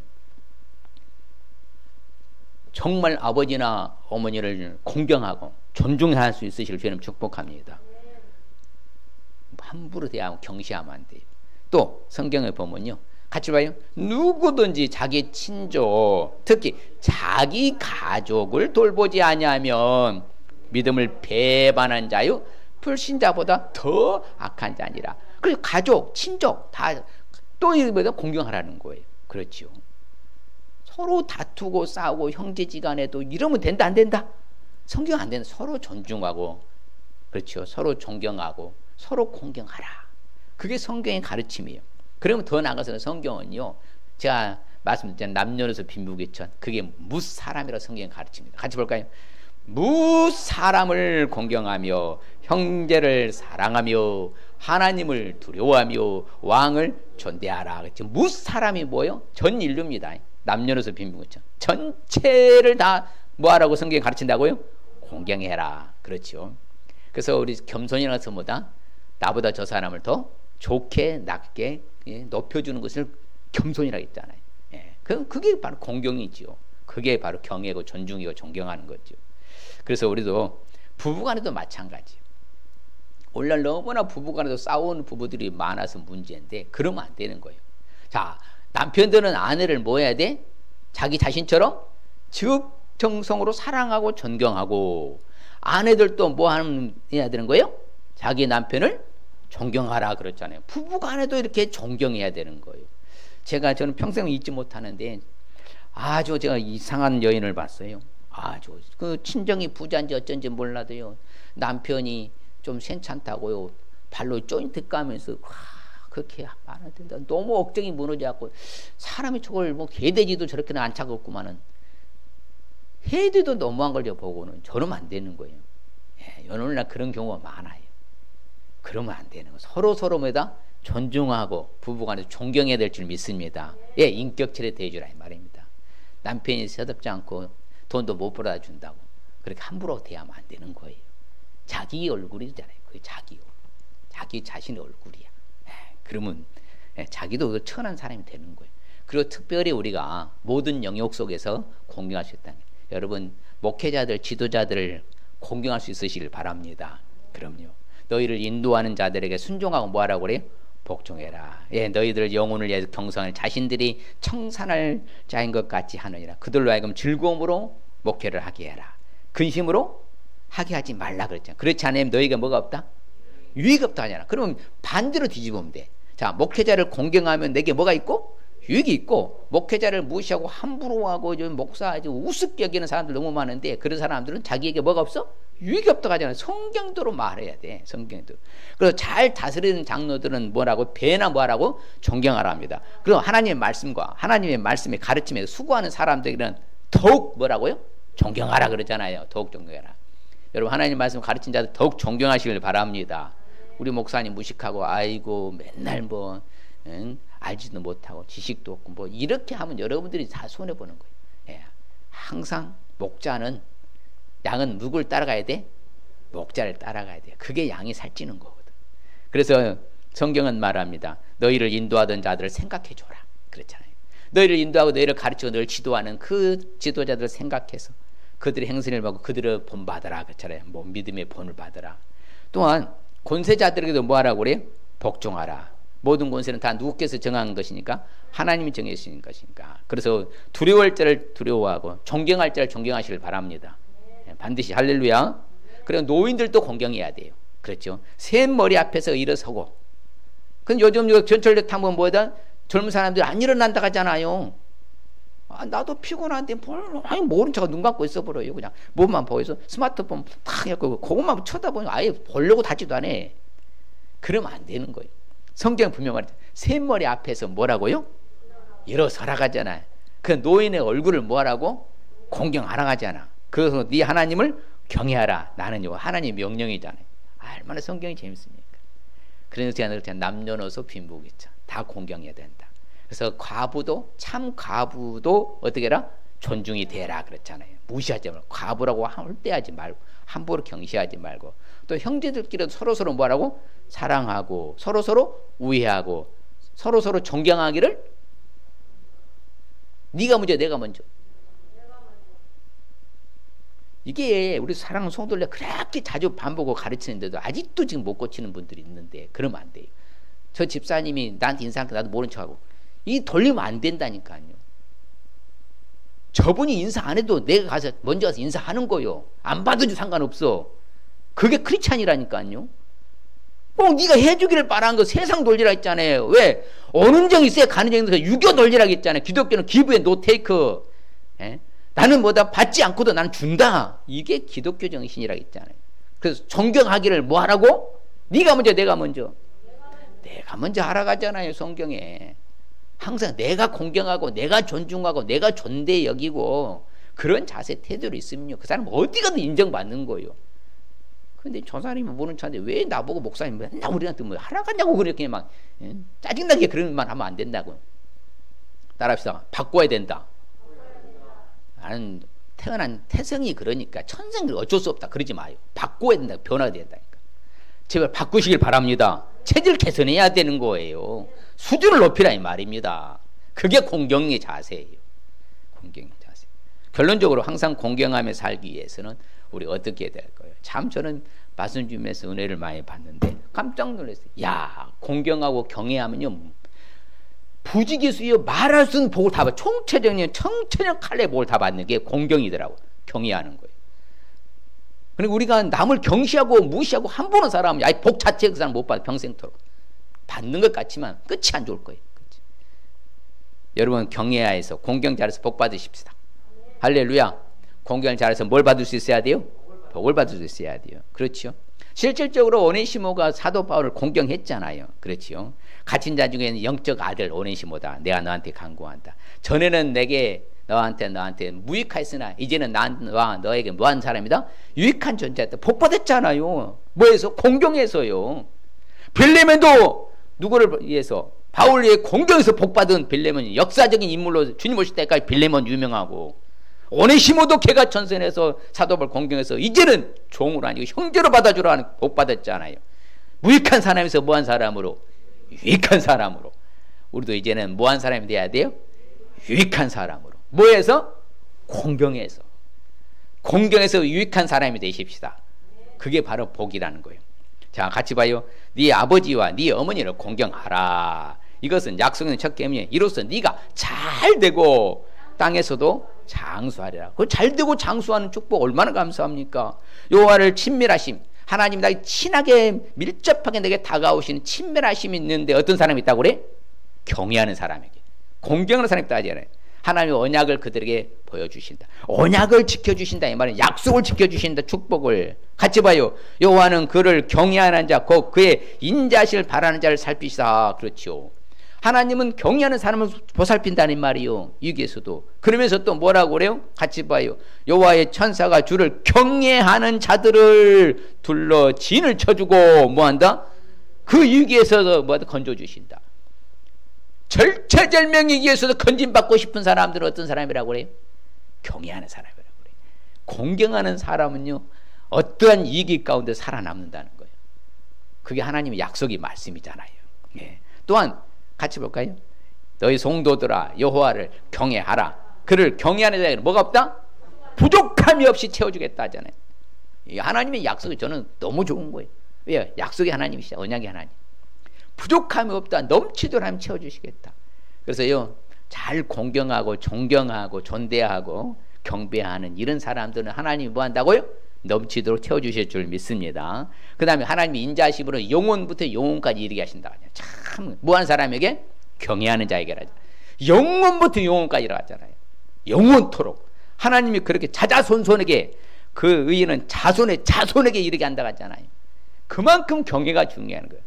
정말 아버지나 어머니를 공경하고 존중할 수 있으시길 주님 축복합니다. 함부로 대하고 경시하면 안 돼요. 또 성경에 보면요. 같이 봐요. 누구든지 자기 친족, 특히 자기 가족을 돌보지 아니하면 믿음을 배반한 자요 불신자보다 더 악한 자니라. 그래서 가족, 친족 다 또 이보다 공경하라는 거예요. 그렇죠. 서로 다투고 싸우고 형제지간에도 이러면 된다 안 된다? 성경 안 된다. 서로 존중하고 그렇죠. 서로 존경하고 서로 공경하라. 그게 성경의 가르침이에요. 그러면 더 나아가서는 성경은요. 제가 말씀드린 남녀노소 빈부귀천 그게 무사람이라고 성경이 가르칩니다. 같이 볼까요? 무사람을 공경하며 형제를 사랑하며 하나님을 두려워하며 왕을 존대하라. 무사람이 뭐예요? 전 인류입니다. 남녀노소 빈부귀천 전체를 다 뭐하라고 성경이 가르친다고요? 공경해라. 그렇죠. 그래서 우리 겸손이라는 것은 뭐다? 나보다 저 사람을 더 좋게 낮게 높여주는 것을 겸손이라고 했잖아요. 예. 그게 바로 공경이지요. 그게 바로 경애고 존중이고 존경하는 거죠. 그래서 우리도 부부간에도 마찬가지예요. 오늘날 너무나 부부간에도 싸우는 부부들이 많아서 문제인데 그러면 안 되는 거예요. 자, 남편들은 아내를 뭐 해야 돼? 자기 자신처럼 적정성으로 사랑하고 존경하고 아내들도 뭐 해야 되는 거예요? 자기 남편을 존경하라 그랬잖아요. 부부간에도 이렇게 존경해야 되는 거예요. 저는 평생 잊지 못하는데 아주 제가 이상한 여인을 봤어요. 아주 그 친정이 부자인지 어쩐지 몰라도요. 남편이 좀 괜찮다고요. 발로 조인트 까면서 그렇게 말하던데 너무 억정이 무너져갖고 사람이 저걸 뭐 개돼지도 저렇게는 안 차겠구만은 해도 너무한 걸 보고는 저러면 안 되는 거예요. 예, 오늘날 그런 경우가 많아요. 그러면 안 되는 거예요. 서로마다 존중하고 부부간에 존경해야 될 줄 믿습니다. 예, 인격체를 대해주라 이 말입니다. 남편이 서럽지 않고 돈도 못 벌어다 준다고 그렇게 함부로 대하면 안 되는 거예요. 자기 얼굴이잖아요. 그게 자기 얼굴. 자기 자신의 얼굴이야. 그러면 자기도 천한 사람이 되는 거예요. 그리고 특별히 우리가 모든 영역 속에서 공경할 수 있다는 거예요. 여러분 목회자들 지도자들을 공경할 수 있으시길 바랍니다. 그럼요. 너희를 인도하는 자들에게 순종하고 뭐하라고 그래요? 복종해라. 예, 너희들 영혼을 위해서 경성할 자신들이 청산할 자인 것 같이 하느니라. 그들로 하여금 즐거움으로 목회를 하게 해라. 근심으로 하게 하지 말라 그랬잖아. 그렇지 않으면 너희가 뭐가 없다? 유익이 없다 하잖아. 그러면 반대로 뒤집으면 돼. 자, 목회자를 공경하면 내게 뭐가 있고? 유익이 있고, 목회자를 무시하고 함부로 하고 목사 아주 우습게 여기는 사람들 너무 많은데 그런 사람들은 자기에게 뭐가 없어? 유익이 없다고 하잖아요. 성경대로 말해야 돼. 성경대로. 그래서 잘 다스리는 장로들은 뭐라고? 배나 뭐라고? 존경하라 합니다. 그리고 하나님의 말씀과 하나님의 말씀의 가르침에 수고하는 사람들은 더욱 뭐라고요? 존경하라 그러잖아요. 더욱 존경하라. 여러분 하나님 말씀 가르친 자들 더욱 존경하시길 바랍니다. 우리 목사님 무식하고 아이고 맨날 뭐 알지도 못하고 지식도 없고 뭐 이렇게 하면 여러분들이 다 손해보는 거예요. 예. 항상 목자는 양은 누굴 따라가야 돼? 목자를 따라가야 돼. 그게 양이 살찌는 거거든. 그래서 성경은 말합니다. 너희를 인도하던 자들을 생각해 줘라. 그렇잖아요. 너희를 인도하고 너희를 가르치고 너희를 지도하는 그 지도자들을 생각해서 그들의 행선을 보고 그들을 본받아라. 그렇잖아요. 뭐 믿음의 본을 받아라. 또한 권세자들에게도 뭐하라고 그래요? 복종하라. 모든 권세는 다 누구께서 정한 것이니까? 하나님이 정해주신 것이니까. 그래서 두려워할 자를 두려워하고 존경할 자를 존경하시길 바랍니다. 반드시. 할렐루야. 그리고 노인들도 공경해야 돼요. 그렇죠. 샘 머리 앞에서 일어서고. 근데 요즘 전철역 타면 뭐다? 젊은 사람들이 안 일어난다 하잖아요. 나도 피곤한데 모른 척 눈 감고 있어버려요. 그냥 몸만 보여서 스마트폰 탁 해갖고 그것만 쳐다보면 아예 보려고 닫지도 않아. 그러면 안 되는 거예요. 성경은 분명히 말했죠. 샘머리 앞에서 뭐라고요? 일어서라 하잖아요. 그 노인의 얼굴을 뭐하라고? 공경하라 하잖아. 그래서 네 하나님을 경외하라. 나는 요 하나님 명령이잖아요. 얼마나 성경이 재밌습니까? 그래서 제가 남녀노소 빈부귀천 다 공경해야 된다. 그래서 과부도 참 과부도 어떻게 해라? 존중이 되라 그랬잖아요. 무시하지 말고 과부라고 헐대하지 말고 함부로 경시하지 말고 또 형제들끼리 서로서로 뭐라고? 사랑하고 서로서로 우애하고 서로서로 존경하기를 네가 먼저 내가 먼저. 이게 우리 사랑하는 성도들 그렇게 자주 반복하고 가르치는데도 아직도 지금 못 고치는 분들이 있는데 그러면 안 돼요. 저 집사님이 나한테 인사하니까 나도 모른 척하고 이 돌리면 안 된다니까요. 저분이 인사 안 해도 내가 가서 먼저 가서 인사하는 거요. 안 받아도 상관없어. 그게 크리스찬이라니까요. 꼭 네가 해주기를 바라는 거 세상 돌리라 했잖아요. 왜? 오는 정이 있어야 가는 정이 있어서 유교 돌리라 했잖아요. 기독교는 기브에 노 테이크. 나는 뭐다 받지 않고도 나는 준다. 이게 기독교 정신이라 했잖아요. 그래서 존경하기를 뭐 하라고? 네가 먼저 내가 먼저. 내가 먼저 하라 하잖아요. 성경에. 항상 내가 공경하고 내가 존중하고 내가 존대 여기고 그런 자세 태도로 있으면요. 그 사람 어디 가든 인정받는 거예요. 근데 저 사람이 모르는 차인데 왜 나보고 목사님 맨날 우리한테 뭐 하라 하냐고 그렇게 막 짜증나게 그런 말 하면 안 된다고. 따라합시다. 바꿔야 된다. 나는 태어난 태생이 그러니까 천생이 어쩔 수 없다. 그러지 마요. 바꿔야 된다. 변화가 된다니까. 제발 바꾸시길 바랍니다. 체질 개선해야 되는 거예요. 수준을 높이라 이 말입니다. 그게 공경의 자세예요. 공경의 자세. 결론적으로 항상 공경하며 살기 위해서는 우리 어떻게 해야 될 거예요? 참 저는 말씀 주면서 은혜를 많이 받는데 깜짝 놀랐어요. 야, 공경하고 경외하면요 부지기수여 말할 수 있는 복을 다 받아. 총체적인 청천연 칼의 복을 다 받는 게 공경이더라고. 경외하는 거예요. 그리고 우리가 남을 경시하고 무시하고 함부로 살아가면 아예 복 자체 그 사람 못 받아. 평생토록 받는 것 같지만 끝이 안 좋을 거예요. 그치? 여러분 경외하여서 공경 잘해서 복 받으십시다. 할렐루야. 공경을 잘해서 뭘 받을 수 있어야 돼요? 복을 받을 수 있어야 돼요. 그렇죠? 실질적으로 오네시모가 사도 바울을 공경했잖아요. 그렇죠? 갇힌 자 중에는 영적 아들 오네시모다. 내가 너한테 간구한다. 전에는 내게 너한테 무익하였으나 이제는 나와 너에게 뭐한 사람이다? 유익한 존재다. 복 받았잖아요. 뭐해서? 공경해서요. 빌레몬도 누구를 위해서? 바울을 위해 공경해서 복 받은 빌레몬이 역사적인 인물로 주님 오실 때까지 빌레몬 유명하고 오네시모도 걔가 전선해서 사도 바울 공경해서 이제는 종으로 아니고 형제로 받아주라는 복 받았잖아요. 무익한 사람에서 뭐한 사람으로? 유익한 사람으로. 우리도 이제는 뭐한 사람이 돼야 돼요? 유익한 사람으로. 뭐해서? 공경해서. 공경해서 유익한 사람이 되십시다. 그게 바로 복이라는 거예요. 자, 같이 봐요. 네 아버지와 네 어머니를 공경하라. 이것은 약속의 첫 계명이에요. 이로써 네가 잘 되고 땅에서도 장수하리라. 그 잘 되고 장수하는 축복 얼마나 감사합니까? 여호와를 친밀하심. 하나님 나에게 친하게 밀접하게 내게 다가오시는 친밀하심이 있는데 어떤 사람이 있다고 그래? 경외하는 사람에게. 공경하는 사람이 있다 하잖아요. 하나님의 언약을 그들에게 보여주신다. 언약을 지켜주신다. 이 말은 약속을 지켜주신다. 축복을. 같이 봐요. 여호와는 그를 경외하는 자, 곧 그의 인자하시를 바라는 자를 살피시다. 그렇죠. 하나님은 경외하는 사람을 보살핀다는 말이요. 여기에서도. 그러면서 또 뭐라고 그래요? 같이 봐요. 여호와의 천사가 주를 경외하는 자들을 둘러 진을 쳐주고 뭐한다? 그 위기에서도 뭐하다? 건져주신다. 절체절명 위기에서도 건진받고 싶은 사람들은 어떤 사람이라고 그래요? 경외하는 사람이라고 그래요. 공경하는 사람은요 어떠한 위기 가운데 살아남는다는 거예요. 그게 하나님의 약속이 말씀이잖아요. 예. 또한 같이 볼까요? 너희 성도들아 여호와를 경외하라. 그를 경외하는 자에게는 뭐가 없다? 부족함이 없이 채워주겠다 하잖아요. 이 하나님의 약속이 저는 너무 좋은 거예요. 왜요? 약속이 하나님이시죠. 언약이 하나님. 부족함이 없다. 넘치도록 하나님 채워주시겠다. 그래서요, 잘 공경하고 존경하고 존대하고 경배하는 이런 사람들은 하나님이 뭐 한다고요? 넘치도록 채워주실 줄 믿습니다. 그 다음에 하나님이 인자하심으로 영혼부터 영혼까지 이르게 하신다. 참 뭐한 사람에게? 경외하는 자에게라죠. 영혼부터 영혼까지 하잖아요. 영원토록 하나님이 그렇게 자자손손에게, 그 의인은 자손의 자손에게 이르게 한다고 하잖아요. 그만큼 경외가 중요한 거예요.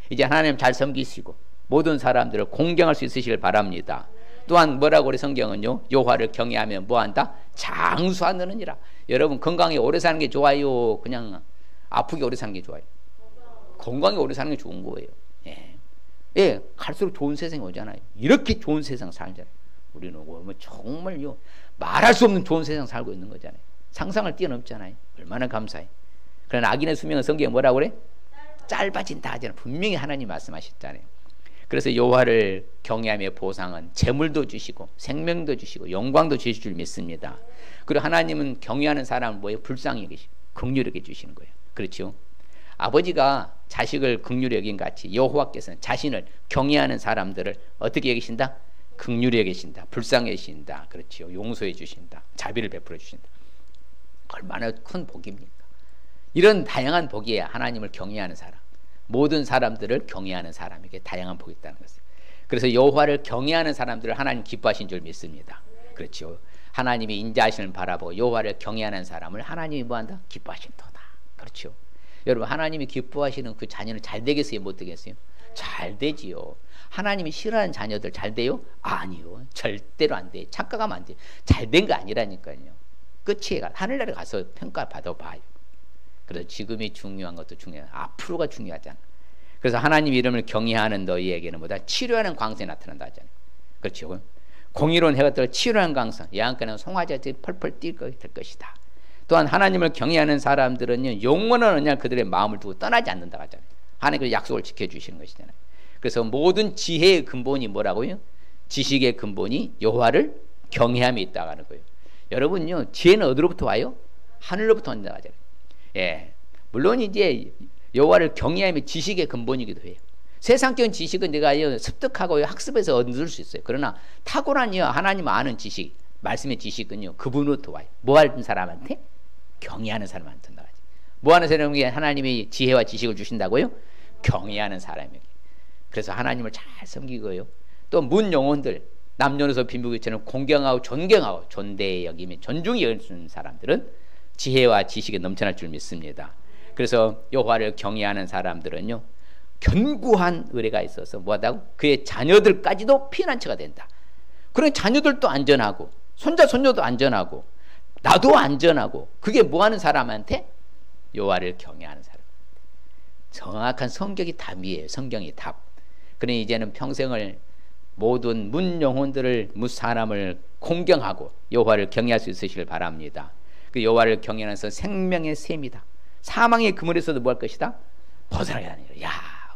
이제 하나님 잘 섬기시고 모든 사람들을 공경할 수 있으시길 바랍니다. 또한 뭐라고 우리 성경은요, 여호와를 경외하면 뭐한다? 장수하느니라. 여러분 건강에 오래 사는 게 좋아요, 그냥 아프게 오래 사는 게 좋아요? 건강에 오래 사는 게 좋은 거예요. 예, 갈수록 좋은 세상이 오잖아요. 이렇게 좋은 세상 살잖아요. 우리는 뭐 정말요, 말할 수 없는 좋은 세상 살고 있는 거잖아요. 상상을 뛰어넘잖아요. 얼마나 감사해. 그러나 악인의 수명은 성경에 뭐라고 그래? 짧아진다 하잖아요. 분명히 하나님 말씀하셨잖아요. 그래서 여호와를 경외하며 보상은 재물도 주시고 생명도 주시고 영광도 주실 줄 믿습니다. 그리고 하나님은 경외하는 사람을 뭐예요? 불쌍히 여기시고 긍휼히 여겨 주시는 거예요. 그렇죠? 아버지가 자식을 긍휼히 여긴 같이 여호와께서는 자신을 경외하는 사람들을 어떻게 여기신다? 긍휼히 여기신다. 불쌍히 여기신다. 그렇죠? 용서해 주신다. 자비를 베풀어 주신다. 얼마나 큰 복입니까? 이런 다양한 복이에요. 하나님을 경외하는 사람, 모든 사람들을 경외하는 사람에게 다양한 복이 있다는 것을. 그래서 여호와를 경외하는 사람들을 하나님 기뻐하신 줄 믿습니다. 그렇죠? 하나님이 인자하심을 바라보고 여호와를 경외하는 사람을 하나님이 뭐한다? 기뻐하신도다. 그렇죠? 여러분, 하나님이 기뻐하시는 그 자녀는 잘 되겠어요? 못 되겠어요? 잘 되지요. 하나님이 싫어하는 자녀들 잘 돼요? 아니요, 절대로 안 돼. 착각하면 안 돼요. 잘 된 거 아니라니까요. 끝이에 가, 하늘나라에 가서 평가 받아봐요. 그래서 지금이 중요한 것도 중요해요. 앞으로가 중요하잖아. 그래서 하나님 이름을 경외하는 너희에게는 뭐다? 치료하는 광선이 나타난다 하잖아요. 그렇죠? 공의로운 해가 떠 치료하는 광선, 야한가는 송아지같이 펄펄 뛸 것이다. 또한 하나님을 경외하는 사람들은요, 영원한 언약 그들의 마음을 두고 떠나지 않는다 하잖아요. 하나님께서 약속을 지켜주시는 것이잖아요. 그래서 모든 지혜의 근본이 뭐라고요? 지식의 근본이 여호와를 경외함에 있다고 하는 거예요. 여러분요, 지혜는 어디로부터 와요? 하늘로부터 온다고 하잖아요. 예, 물론 이제 여호와를 경외함이 지식의 근본이기도 해요. 세상적인 지식은 내가 습득하고 학습해서 얻을 수 있어요. 그러나 탁월한 하나님 아는 지식, 말씀의 지식은요, 그분으로부터 와요. 뭐 하는 사람한테? 경외하는 사람한테 나가죠. 뭐 하는 사람에게 하나님이 지혜와 지식을 주신다고요? 경외하는 사람에게. 그래서 하나님을 잘 섬기고요. 또 문 영혼들, 남녀노소 빈부귀천을 공경하고 존경하고 존대에 여기며 존중히 여기는 사람들은 지혜와 지식에 넘쳐날 줄 믿습니다. 그래서 여호와를 경외하는 사람들은요, 견고한 의뢰가 있어서 뭐하다고? 그의 자녀들까지도 피난처가 된다. 그런 자녀들도 안전하고 손자 손녀도 안전하고 나도 안전하고, 그게 뭐하는 사람한테? 여호와를 경외하는 사람. 정확한 성격이 답이에요. 성경이 답. 그러니 이제는 평생을 모든 문 영혼들을, 문 사람을 공경하고 여호와를 경외할 수 있으시길 바랍니다. 그 여호와를 경외하는 것은 생명의 셈이다. 사망의 그물에서도 뭐 할 것이다? 벗어나게 하는 거예요. 야,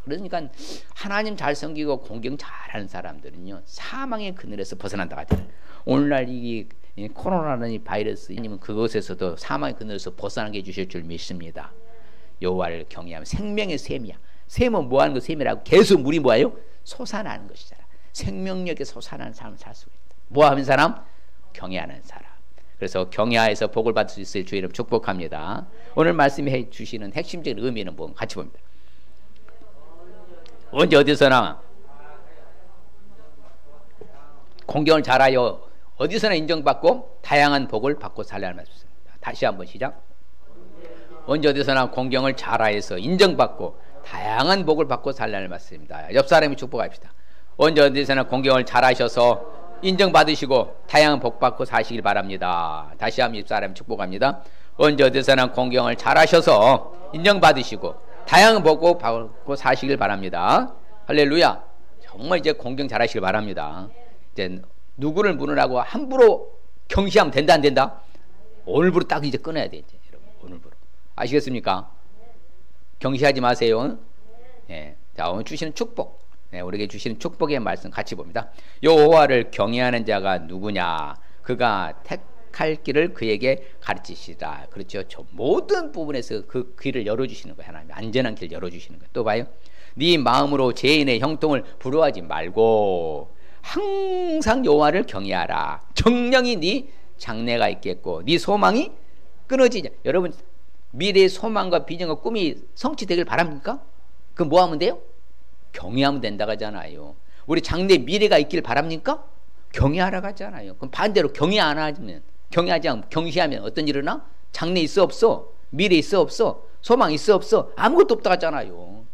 그러니까 하나님 잘 섬기고 공경 잘하는 사람들은요, 사망의 그늘에서 벗어난다고 하잖아요. 오늘날 이 코로나라는 이 바이러스, 님은 그것에서도 사망의 그늘에서 벗어나게 해주실 줄 믿습니다. 여호와를 경외하면 생명의 셈이야. 셈은 뭐 하는 거? 셈이라고 계속 물이 뭐예요? 솟아나는 것이잖아. 생명력에 솟아나는 삶을 살 수 있다. 뭐 하는 사람? 경외하는 사람. 그래서 경외하여서 복을 받을 수 있을 주 이름 축복합니다. 오늘 말씀해 주시는 핵심적인 의미는 뭐 같이 봅니다. 언제 어디서나 공경을 잘하여 어디서나 인정받고 다양한 복을 받고 살라는 말씀입니다. 다시 한번 시작. 언제 어디서나 공경을 잘하여서 인정받고 다양한 복을 받고 살라는 말씀입니다. 옆 사람이 축복합시다. 언제 어디서나 공경을 잘하셔서 인정받으시고 다양한 복 받고 사시길 바랍니다. 다시 한번 옆 사람이 축복합니다. 언제 어디서나 공경을 잘하셔서 인정받으시고 다양한 복 받고 사시길 바랍니다. 할렐루야. 정말 이제 공경 잘하시길 바랍니다. 이제 누구를 물으라고 함부로 경시하면 된다 안 된다? 오늘부로 딱 이제 끊어야 돼. 이제 여러분, 오늘부로. 아시겠습니까? 경시하지 마세요. 예. 자, 오늘 주시는 축복. 네, 우리에게 주시는 축복의 말씀 같이 봅니다. 여호와를 경외하는 자가 누구냐? 그가 택할 길을 그에게 가르치시라. 그렇죠. 저 모든 부분에서 그 길을 열어주시는 거예요. 하나님 안전한 길 열어주시는 거예요. 또 봐요. 네 마음으로 죄인의 형통을 부러워하지 말고 항상 여호와를 경외하라. 정령이 네 장래가 있겠고 네 소망이 끊어지지. 여러분 미래의 소망과 비전과 꿈이 성취되길 바랍니까? 그럼 뭐 하면 돼요? 경외하면 된다고 하잖아요. 우리 장래 미래가 있길 바랍니까? 경외하라고 하잖아요. 그럼 반대로 경외 안 하면, 경외하지 않고 경시하면 어떤 일이 일어나? 장래 있어 없어? 미래 있어 없어? 소망 있어 없어? 아무것도 없다 하잖아요.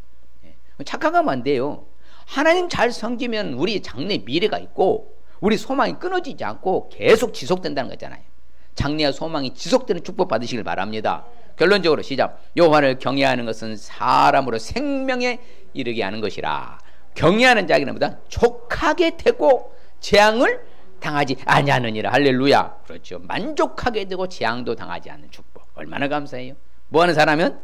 착각하면 안 돼요. 하나님 잘 섬기면 우리 장래 미래가 있고 우리 소망이 끊어지지 않고 계속 지속된다는 거잖아요. 장래와 소망이 지속되는 축복 받으시길 바랍니다. 결론적으로 시작. 여호와를 경외하는 것은 사람으로 생명에 이르게 하는 것이라. 경외하는 자에게는 보다 족하게 되고 재앙을 당하지 아니하느니라. 할렐루야. 그렇죠. 만족하게 되고 재앙도 당하지 않는 축복. 얼마나 감사해요. 뭐하는 사람은?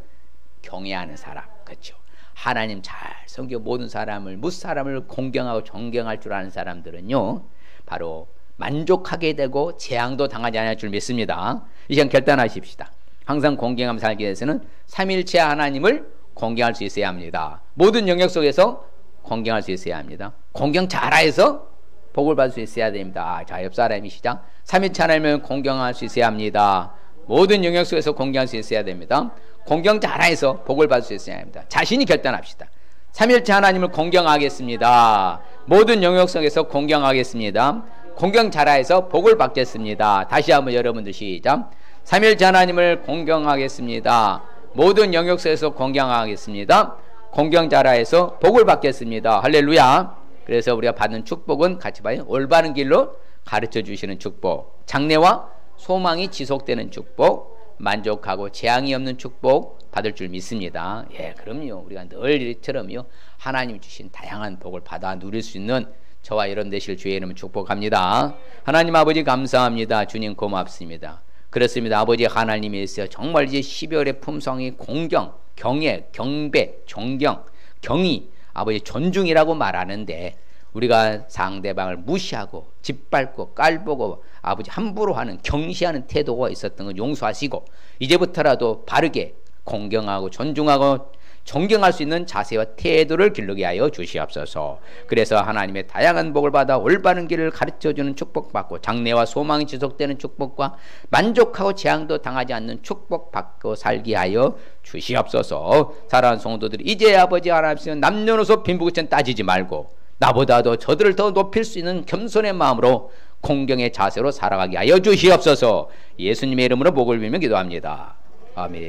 경외하는 사람. 그렇죠. 하나님 잘 섬겨 모든 사람을, 뭇 사람을 공경하고 존경할 줄 아는 사람들은요, 바로 만족하게 되고 재앙도 당하지 않을 줄 믿습니다. 이 시간 결단하십시다. 항상 공경하며 살기 위해서는 삼일체 하나님을 공경할 수 있어야 합니다. 모든 영역 속에서 공경할 수 있어야 합니다. 공경 잘해서 복을 받을 수 있어야 됩니다. 자, 옆 사람이 시작. 삼일체 하나님을 공경할 수 있어야 합니다. 모든 영역 속에서 공경할 수 있어야 됩니다. 공경 잘해서 복을 받을 수 있어야 합니다. 자신이 결단합시다. 삼일체 하나님을 공경하겠습니다. 모든 영역 속에서 공경하겠습니다. 공경 잘해서 복을 받겠습니다. 다시 한번 여러분들 시작. 삼일체 하나님을 공경하겠습니다. 모든 영역 속에서 공경하겠습니다. 공경 잘해서 복을 받겠습니다. 할렐루야. 그래서 우리가 받는 축복은 같이 봐요. 올바른 길로 가르쳐 주시는 축복, 장래와 소망이 지속되는 축복, 만족하고 재앙이 없는 축복 받을 줄 믿습니다. 예, 그럼요. 우리가 늘 이처럼요, 하나님 주신 다양한 복을 받아 누릴 수 있는 저와 여러분 되실 주의 이름을 축복합니다. 하나님 아버지 감사합니다. 주님 고맙습니다. 그렇습니다. 아버지 하나님에 있어 정말 이제 12월의 품성이 공경, 경애, 경배, 존경, 경의, 아버지 존중이라고 말하는데 우리가 상대방을 무시하고 짓밟고 깔보고 아버지 함부로 하는 경시하는 태도가 있었던 걸 용서하시고 이제부터라도 바르게 공경하고 존중하고 존경할 수 있는 자세와 태도를 기르게 하여 주시옵소서. 그래서 하나님의 다양한 복을 받아 올바른 길을 가르쳐주는 축복받고 장래와 소망이 지속되는 축복과 만족하고 재앙도 당하지 않는 축복받고 살게 하여 주시옵소서. 사랑하는 성도들이 이제 아버지 하나님 남녀노소 빈부귀천 따지지 말고 나보다도 저들을 더 높일 수 있는 겸손의 마음으로 공경의 자세로 살아가게 하여 주시옵소서. 예수님의 이름으로 복을 빌며 기도합니다. 아멘.